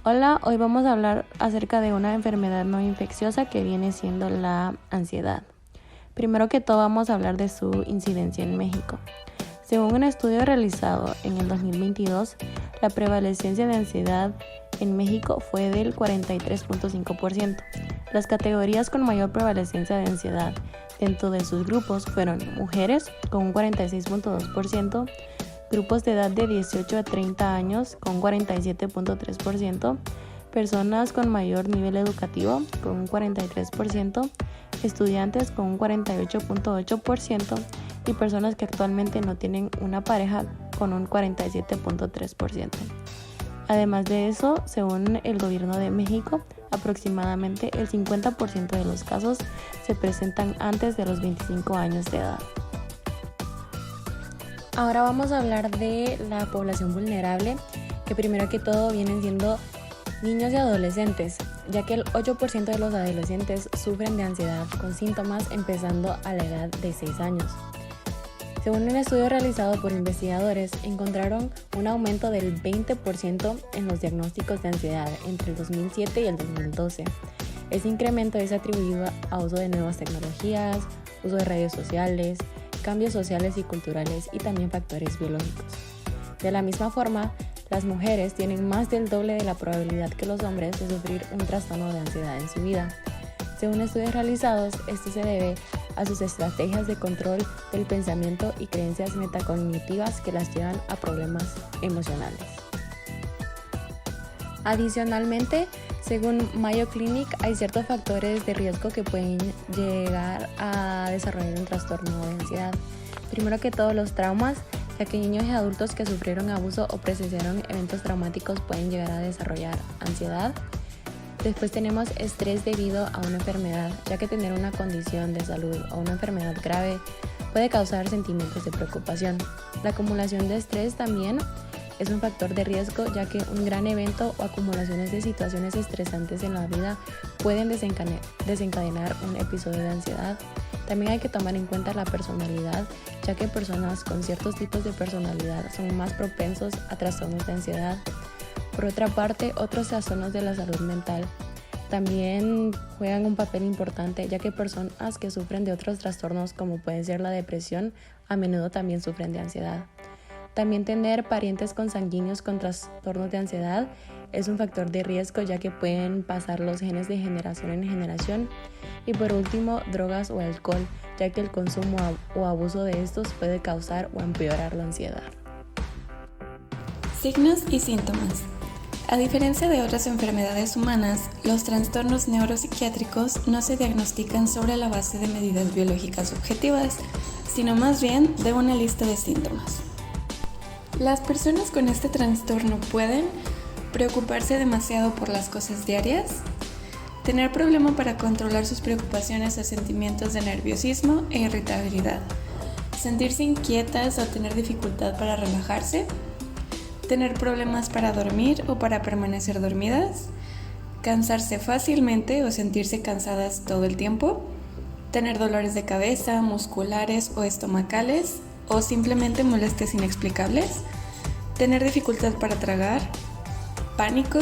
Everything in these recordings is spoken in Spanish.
Hola, hoy vamos a hablar acerca de una enfermedad no infecciosa que viene siendo la ansiedad. Primero que todo vamos a hablar de su incidencia en México. Según un estudio realizado en el 2022, la prevalencia de ansiedad en México fue del 43.5%. Las categorías con mayor prevalencia de ansiedad dentro de sus grupos fueron mujeres con un 46.2%, grupos de edad de 18 a 30 años con 47.3%, personas con mayor nivel educativo con un 43%, estudiantes con un 48.8% y personas que actualmente no tienen una pareja con un 47.3%. Además de eso, según el gobierno de México, aproximadamente el 50% de los casos se presentan antes de los 25 años de edad. Ahora vamos a hablar de la población vulnerable, que primero que todo vienen siendo niños y adolescentes, ya que el 8% de los adolescentes sufren de ansiedad con síntomas empezando a la edad de 6 años. Según un estudio realizado por investigadores, encontraron un aumento del 20% en los diagnósticos de ansiedad entre el 2007 y el 2012. Ese incremento es atribuido a uso de nuevas tecnologías, uso de redes sociales, cambios sociales y culturales y también factores biológicos. De la misma forma, las mujeres tienen más del doble de la probabilidad que los hombres de sufrir un trastorno de ansiedad en su vida. Según estudios realizados, esto se debe a sus estrategias de control del pensamiento y creencias metacognitivas que las llevan a problemas emocionales. Adicionalmente, según Mayo Clinic, hay ciertos factores de riesgo que pueden llegar a desarrollar un trastorno de ansiedad. Primero que todo, los traumas, ya que niños y adultos que sufrieron abuso o presenciaron eventos traumáticos pueden llegar a desarrollar ansiedad. Después tenemos estrés debido a una enfermedad, ya que tener una condición de salud o una enfermedad grave puede causar sentimientos de preocupación. La acumulación de estrés también es un factor de riesgo, ya que un gran evento o acumulaciones de situaciones estresantes en la vida pueden desencadenar un episodio de ansiedad. También hay que tomar en cuenta la personalidad, ya que personas con ciertos tipos de personalidad son más propensos a trastornos de ansiedad. Por otra parte, otros trastornos de la salud mental también juegan un papel importante, ya que personas que sufren de otros trastornos como puede ser la depresión, a menudo también sufren de ansiedad. También tener parientes consanguíneos con trastornos de ansiedad es un factor de riesgo, ya que pueden pasar los genes de generación en generación. Y por último, drogas o alcohol, ya que el consumo o abuso de estos puede causar o empeorar la ansiedad. Signos y síntomas. A diferencia de otras enfermedades humanas, los trastornos neuropsiquiátricos no se diagnostican sobre la base de medidas biológicas objetivas, sino más bien de una lista de síntomas. Las personas con este trastorno pueden preocuparse demasiado por las cosas diarias, tener problema para controlar sus preocupaciones o sentimientos de nerviosismo e irritabilidad, sentirse inquietas o tener dificultad para relajarse, tener problemas para dormir o para permanecer dormidas, cansarse fácilmente o sentirse cansadas todo el tiempo, tener dolores de cabeza, musculares o estomacales o simplemente molestias inexplicables, tener dificultad para tragar, pánico.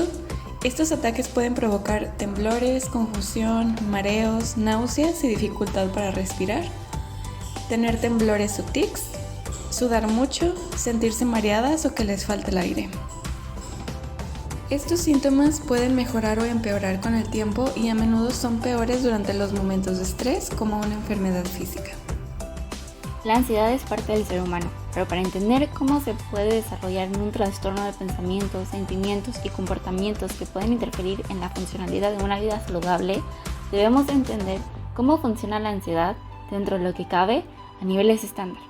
Estos ataques pueden provocar temblores, confusión, mareos, náuseas y dificultad para respirar, tener temblores o tics, sudar mucho, sentirse mareadas o que les falte el aire. Estos síntomas pueden mejorar o empeorar con el tiempo y a menudo son peores durante los momentos de estrés, como una enfermedad física. La ansiedad es parte del ser humano, pero para entender cómo se puede desarrollar en un trastorno de pensamientos, sentimientos y comportamientos que pueden interferir en la funcionalidad de una vida saludable, debemos entender cómo funciona la ansiedad dentro de lo que cabe a niveles estándar.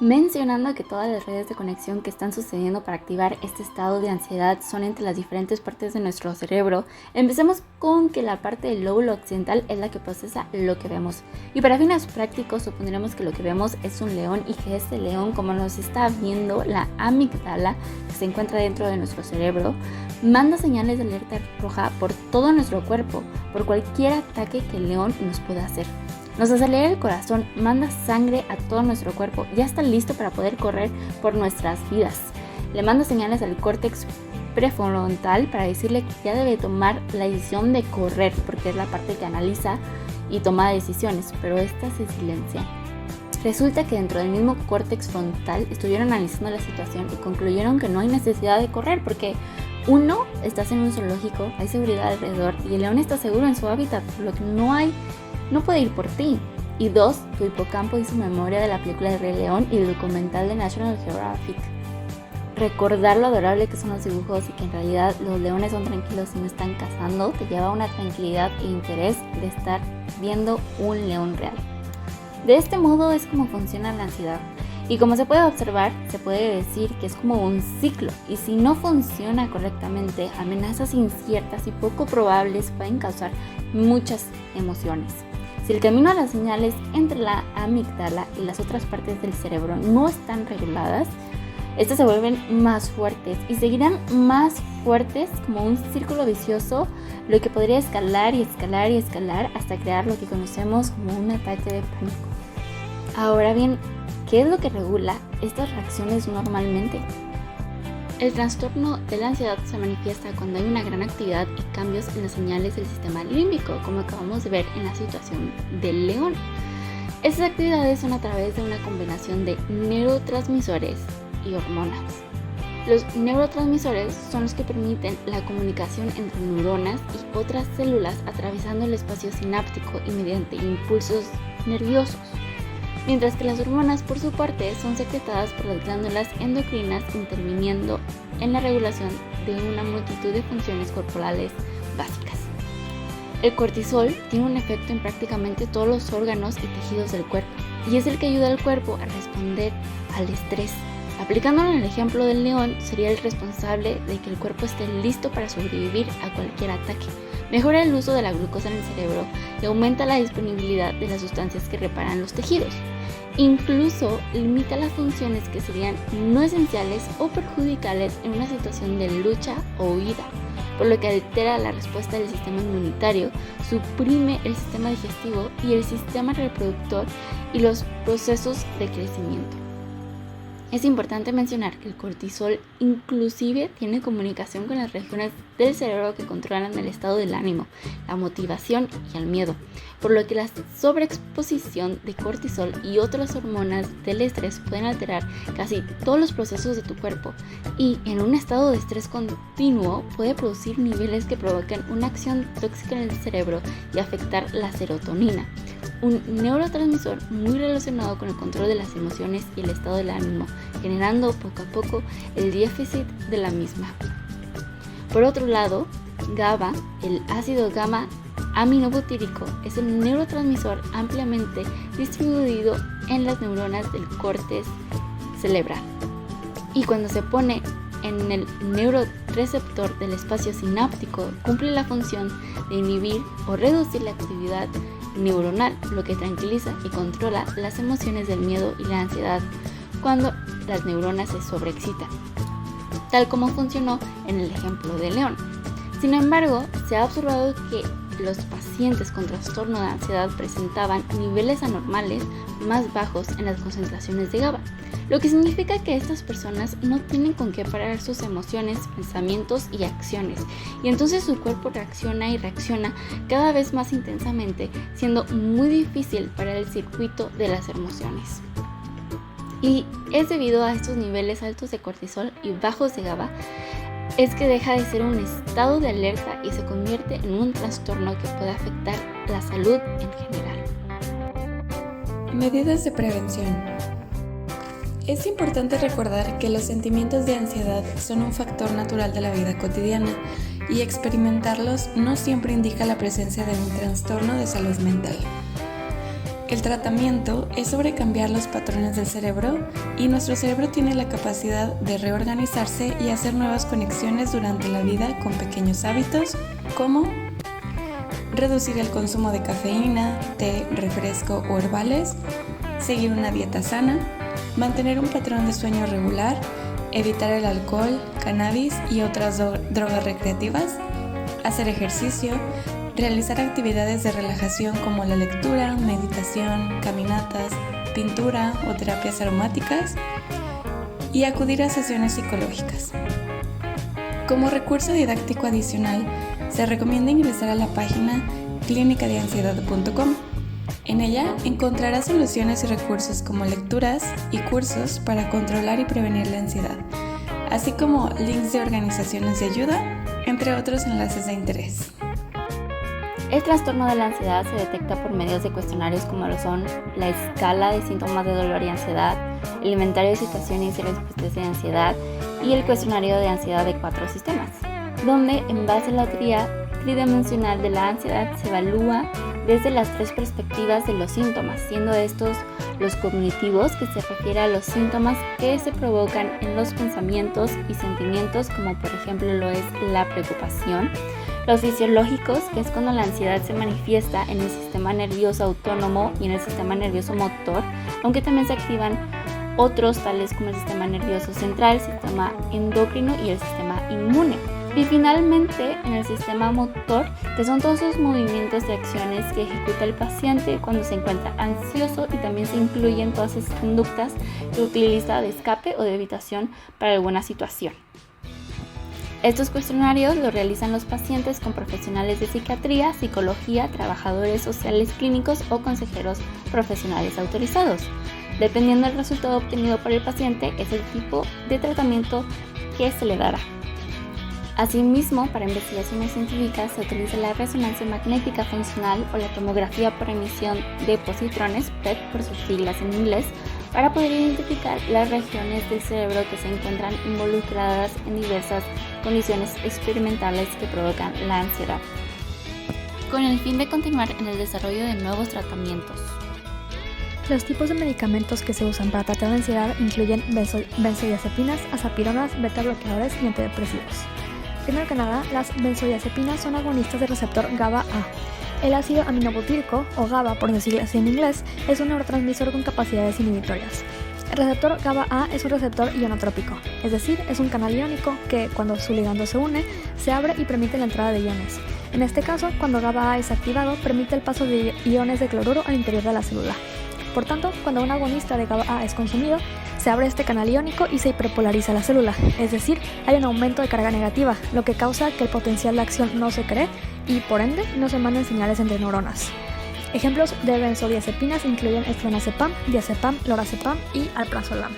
Mencionando que todas las redes de conexión que están sucediendo para activar este estado de ansiedad son entre las diferentes partes de nuestro cerebro, empecemos con que la parte del lóbulo occidental es la que procesa lo que vemos. Y para fines prácticos supondremos que lo que vemos es un león y que este león, como nos está viendo, la amígdala que se encuentra dentro de nuestro cerebro, manda señales de alerta roja por todo nuestro cuerpo, por cualquier ataque que el león nos pueda hacer. Nos acelera el corazón, manda sangre a todo nuestro cuerpo, ya está listo para poder correr por nuestras vidas. Le manda señales al córtex prefrontal para decirle que ya debe tomar la decisión de correr, porque es la parte que analiza y toma decisiones, pero esta se silencia. Resulta que dentro del mismo córtex frontal estuvieron analizando la situación y concluyeron que no hay necesidad de correr porque uno, estás en un zoológico, hay seguridad alrededor y el león está seguro en su hábitat, por lo que no puede ir por ti. Y dos, tu hipocampo hizo memoria de la película de Rey León y el documental de National Geographic. Recordar lo adorable que son los dibujos y que en realidad los leones son tranquilos y no están cazando te lleva a una tranquilidad e interés de estar viendo un león real. De este modo es como funciona la ansiedad. Y como se puede observar, se puede decir que es como un ciclo. Y si no funciona correctamente, amenazas inciertas y poco probables pueden causar muchas emociones. Si el camino a las señales entre la amígdala y las otras partes del cerebro no están reguladas, estas se vuelven más fuertes y seguirán más fuertes como un círculo vicioso, lo que podría escalar y escalar y escalar hasta crear lo que conocemos como un ataque de pánico. Ahora bien, ¿qué es lo que regula estas reacciones normalmente? El trastorno de la ansiedad se manifiesta cuando hay una gran actividad y cambios en las señales del sistema límbico, como acabamos de ver en la situación del león. Estas actividades son a través de una combinación de neurotransmisores y hormonas. Los neurotransmisores son los que permiten la comunicación entre neuronas y otras células atravesando el espacio sináptico y mediante impulsos nerviosos, mientras que las hormonas por su parte son secretadas por las glándulas endocrinas interviniendo en la regulación de una multitud de funciones corporales básicas. El cortisol tiene un efecto en prácticamente todos los órganos y tejidos del cuerpo y es el que ayuda al cuerpo a responder al estrés. Aplicándolo en el ejemplo del león, sería el responsable de que el cuerpo esté listo para sobrevivir a cualquier ataque. Mejora el uso de la glucosa en el cerebro y aumenta la disponibilidad de las sustancias que reparan los tejidos. Incluso limita las funciones que serían no esenciales o perjudiciales en una situación de lucha o huida, por lo que altera la respuesta del sistema inmunitario, suprime el sistema digestivo y el sistema reproductor y los procesos de crecimiento. Es importante mencionar que el cortisol inclusive tiene comunicación con las regiones del cerebro que controlan el estado del ánimo, la motivación y el miedo, por lo que la sobreexposición de cortisol y otras hormonas del estrés pueden alterar casi todos los procesos de tu cuerpo y en un estado de estrés continuo puede producir niveles que provoquen una acción tóxica en el cerebro y afectar la serotonina, un neurotransmisor muy relacionado con el control de las emociones y el estado del ánimo, generando poco a poco el déficit de la misma. Por otro lado, GABA, el ácido gamma aminobutírico, es el neurotransmisor ampliamente distribuido en las neuronas del córtex cerebral. Y cuando se pone en el neuroreceptor del espacio sináptico, cumple la función de inhibir o reducir la actividad neuronal, lo que tranquiliza y controla las emociones del miedo y la ansiedad cuando las neuronas se sobreexcitan, tal como funcionó en el ejemplo del león. Sin embargo, se ha observado que los pacientes con trastorno de ansiedad presentaban niveles anormales más bajos en las concentraciones de GABA, lo que significa que estas personas no tienen con qué parar sus emociones, pensamientos y acciones, y entonces su cuerpo reacciona y reacciona cada vez más intensamente, siendo muy difícil parar el circuito de las emociones. Y es debido a estos niveles altos de cortisol y bajos de GABA es que deja de ser un estado de alerta y se convierte en un trastorno que puede afectar la salud en general. Medidas de prevención. Es importante recordar que los sentimientos de ansiedad son un factor natural de la vida cotidiana y experimentarlos no siempre indica la presencia de un trastorno de salud mental. El tratamiento es sobre cambiar los patrones del cerebro y nuestro cerebro tiene la capacidad de reorganizarse y hacer nuevas conexiones durante la vida con pequeños hábitos como reducir el consumo de cafeína, té, refresco o herbales, seguir una dieta sana, mantener un patrón de sueño regular, evitar el alcohol, cannabis y otras drogas recreativas, hacer ejercicio, realizar actividades de relajación como la lectura, meditación, caminatas, pintura o terapias aromáticas y acudir a sesiones psicológicas. Como recurso didáctico adicional, se recomienda ingresar a la página clinicadeansiedad.com. En ella encontrarás soluciones y recursos como lecturas y cursos para controlar y prevenir la ansiedad, así como links de organizaciones de ayuda, entre otros enlaces de interés. El trastorno de la ansiedad se detecta por medios de cuestionarios como lo son la escala de síntomas de dolor y ansiedad, el inventario de situaciones y respuestas de ansiedad y el cuestionario de ansiedad de 4 sistemas, donde en base a la teoría tridimensional de la ansiedad se evalúa desde las 3 perspectivas de los síntomas, siendo estos los cognitivos, que se refiere a los síntomas que se provocan en los pensamientos y sentimientos, como por ejemplo lo es la preocupación; los fisiológicos, que es cuando la ansiedad se manifiesta en el sistema nervioso autónomo y en el sistema nervioso motor, aunque también se activan otros tales como el sistema nervioso central, el sistema endocrino y el sistema inmune. Y finalmente en el sistema motor, que son todos esos movimientos y acciones que ejecuta el paciente cuando se encuentra ansioso, y también se incluyen todas esas conductas que utiliza de escape o de evitación para alguna situación. Estos cuestionarios los realizan los pacientes con profesionales de psiquiatría, psicología, trabajadores sociales clínicos o consejeros profesionales autorizados. Dependiendo del resultado obtenido por el paciente, es el tipo de tratamiento que se le dará. Asimismo, para investigaciones científicas se utiliza la resonancia magnética funcional o la tomografía por emisión de positrones, PET por sus siglas en inglés, para poder identificar las regiones del cerebro que se encuentran involucradas en diversas condiciones experimentales que provocan la ansiedad, con el fin de continuar en el desarrollo de nuevos tratamientos. Los tipos de medicamentos que se usan para tratar la ansiedad incluyen benzodiazepinas, azapironas, beta bloqueadores y antidepresivos. Primero que nada, las benzodiazepinas son agonistas del receptor GABA-A. El ácido aminobutírico, o GABA por decirlo así en inglés, es un neurotransmisor con capacidades inhibitorias. El receptor GABA-A es un receptor ionotrópico, es decir, es un canal iónico que, cuando su ligando se une, se abre y permite la entrada de iones. En este caso, cuando GABA-A es activado, permite el paso de iones de cloruro al interior de la célula. Por tanto, cuando un agonista de GABA-A es consumido, se abre este canal iónico y se hiperpolariza la célula, es decir, hay un aumento de carga negativa, lo que causa que el potencial de acción no se cree y, por ende, no se manden señales entre neuronas. Ejemplos de benzodiazepinas incluyen clonazepam, diazepam, lorazepam y alprazolam.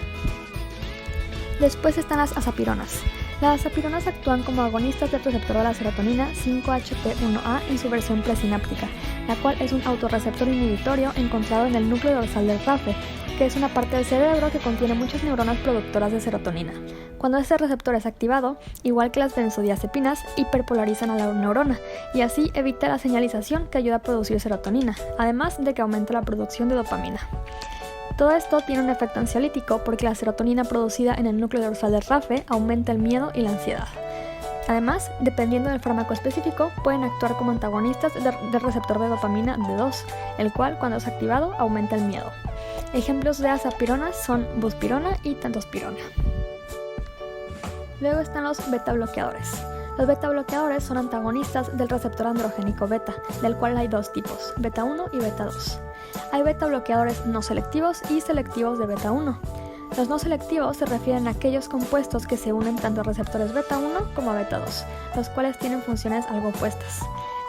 Después están las azapironas. Las azapironas actúan como agonistas del receptor de la serotonina 5-HT1A en su versión presináptica, la cual es un autorreceptor inhibitorio encontrado en el núcleo dorsal del RAFE, que es una parte del cerebro que contiene muchas neuronas productoras de serotonina. Cuando este receptor es activado, igual que las benzodiazepinas, hiperpolarizan a la neurona y así evita la señalización que ayuda a producir serotonina, además de que aumenta la producción de dopamina. Todo esto tiene un efecto ansiolítico porque la serotonina producida en el núcleo dorsal del RAFE aumenta el miedo y la ansiedad. Además, dependiendo del fármaco específico, pueden actuar como antagonistas del receptor de dopamina D2, el cual, cuando es activado, aumenta el miedo. Ejemplos de azapironas son buspirona y tantospirona. Luego están los beta bloqueadores. Los beta bloqueadores son antagonistas del receptor androgénico beta, del cual hay 2 tipos, beta 1 y beta 2. Hay beta bloqueadores no selectivos y selectivos de beta 1. Los no selectivos se refieren a aquellos compuestos que se unen tanto a receptores beta 1 como a beta 2, los cuales tienen funciones algo opuestas.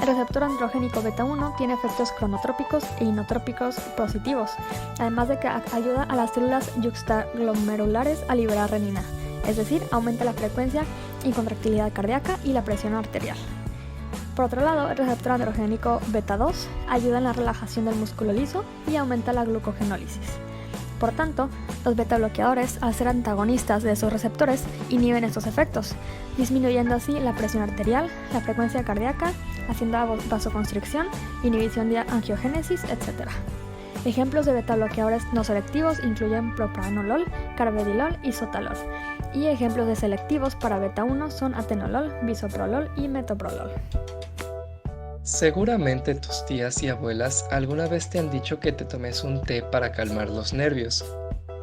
El receptor androgénico beta 1 tiene efectos cronotrópicos e inotrópicos positivos, además de que ayuda a las células yuxtaglomerulares a liberar renina, es decir, aumenta la frecuencia y contractilidad cardíaca y la presión arterial. Por otro lado, el receptor androgénico beta 2 ayuda en la relajación del músculo liso y aumenta la glucogenólisis. Por tanto, los beta bloqueadores, al ser antagonistas de esos receptores, inhiben estos efectos, disminuyendo así la presión arterial, la frecuencia cardíaca, haciendo vasoconstricción, inhibición de angiogénesis, etc. Ejemplos de beta bloqueadores no selectivos incluyen propranolol, carvedilol y sotalol. Y ejemplos de selectivos para beta 1 son atenolol, bisoprolol y metoprolol. Seguramente tus tías y abuelas alguna vez te han dicho que te tomes un té para calmar los nervios.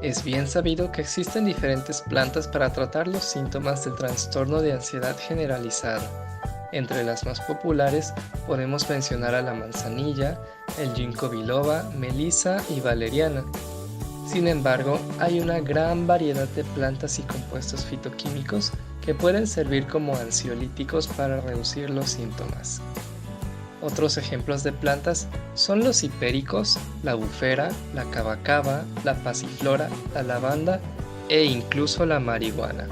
Es bien sabido que existen diferentes plantas para tratar los síntomas del trastorno de ansiedad generalizada. Entre las más populares podemos mencionar a la manzanilla, el ginkgo biloba, melisa y valeriana. Sin embargo, hay una gran variedad de plantas y compuestos fitoquímicos que pueden servir como ansiolíticos para reducir los síntomas. Otros ejemplos de plantas son los hipéricos, la bufera, la cabacaba, la pasiflora, la lavanda e incluso la marihuana.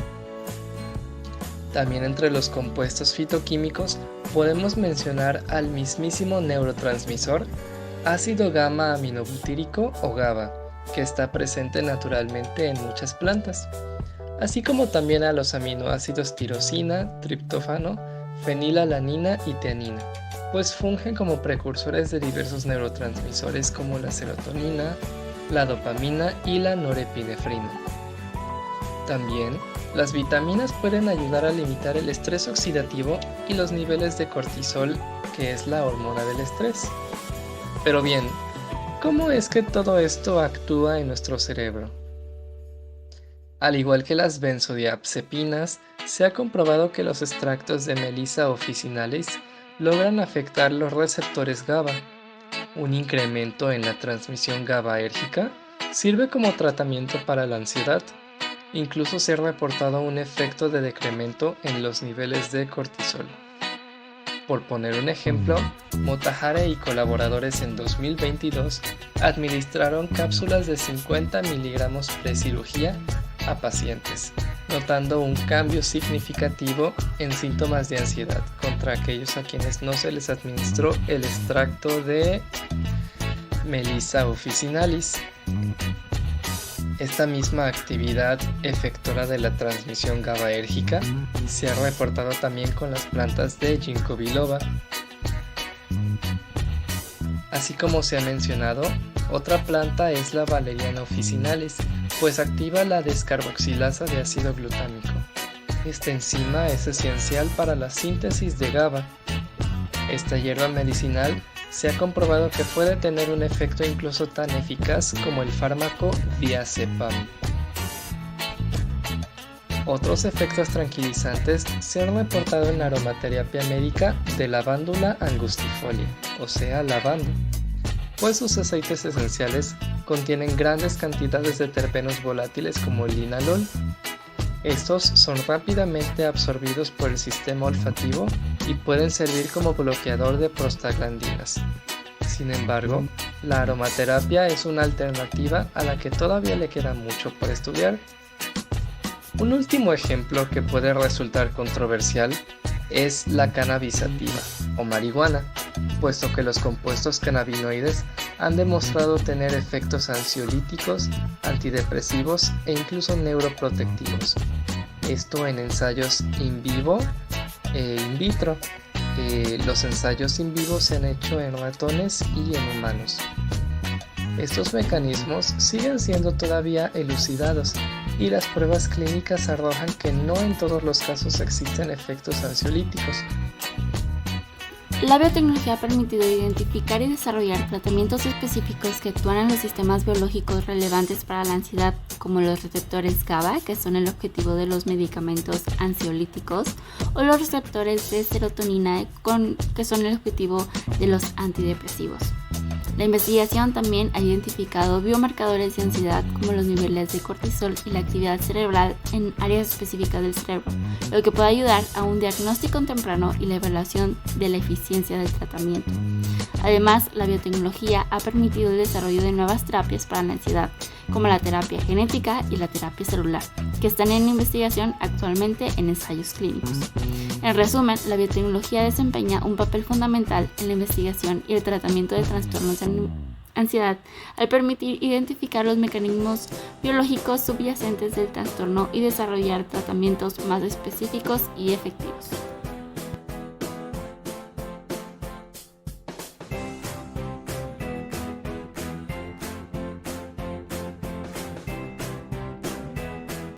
También entre los compuestos fitoquímicos podemos mencionar al mismísimo neurotransmisor ácido gamma aminobutírico o GABA, que está presente naturalmente en muchas plantas, así como también a los aminoácidos tirosina, triptófano, fenilalanina y tiamina, pues fungen como precursores de diversos neurotransmisores como la serotonina, la dopamina y la norepinefrina. También, las vitaminas pueden ayudar a limitar el estrés oxidativo y los niveles de cortisol, que es la hormona del estrés. Pero bien, ¿cómo es que todo esto actúa en nuestro cerebro? Al igual que las benzodiazepinas, se ha comprobado que los extractos de Melissa officinalis logran afectar los receptores GABA. Un incremento en la transmisión GABAérgica sirve como tratamiento para la ansiedad. Incluso se ha reportado un efecto de decremento en los niveles de cortisol. Por poner un ejemplo, Motahari y colaboradores en 2022 administraron cápsulas de 50 miligramos pre-cirugía a pacientes, notando un cambio significativo en síntomas de ansiedad contra aquellos a quienes no se les administró el extracto de Melissa officinalis. Esta misma actividad efectora de la transmisión GABAérgica se ha reportado también con las plantas de ginkgo biloba. Así como se ha mencionado, otra planta es la valeriana officinalis, pues activa la descarboxilasa de ácido glutámico. Esta enzima es esencial para la síntesis de GABA. Esta hierba medicinal se ha comprobado que puede tener un efecto incluso tan eficaz como el fármaco diazepam. Otros efectos tranquilizantes se han reportado en la aromaterapia médica de Lavandula angustifolia, o sea, lavanda, pues sus aceites esenciales contienen grandes cantidades de terpenos volátiles como el linalol. Estos son rápidamente absorbidos por el sistema olfativo y pueden servir como bloqueador de prostaglandinas. Sin embargo, la aromaterapia es una alternativa a la que todavía le queda mucho por estudiar. Un último ejemplo que puede resultar controversial es la cannabis sativa o marihuana, puesto que los compuestos cannabinoides han demostrado tener efectos ansiolíticos, antidepresivos e incluso neuroprotectivos. Esto en ensayos in vivo e in vitro. Los ensayos in vivo se han hecho en ratones y en humanos. Estos mecanismos siguen siendo todavía elucidados y las pruebas clínicas arrojan que no en todos los casos existen efectos ansiolíticos. La biotecnología ha permitido identificar y desarrollar tratamientos específicos que actúan en los sistemas biológicos relevantes para la ansiedad, como los receptores GABA, que son el objetivo de los medicamentos ansiolíticos, o los receptores de serotonina, que son el objetivo de los antidepresivos. La investigación también ha identificado biomarcadores de ansiedad como los niveles de cortisol y la actividad cerebral en áreas específicas del cerebro, lo que puede ayudar a un diagnóstico temprano y la evaluación de la eficiencia del tratamiento. Además, la biotecnología ha permitido el desarrollo de nuevas terapias para la ansiedad, como la terapia genética y la terapia celular, que están en investigación actualmente en ensayos clínicos. En resumen, la biotecnología desempeña un papel fundamental en la investigación y el tratamiento de trastornos de ansiedad al permitir identificar los mecanismos biológicos subyacentes del trastorno y desarrollar tratamientos más específicos y efectivos.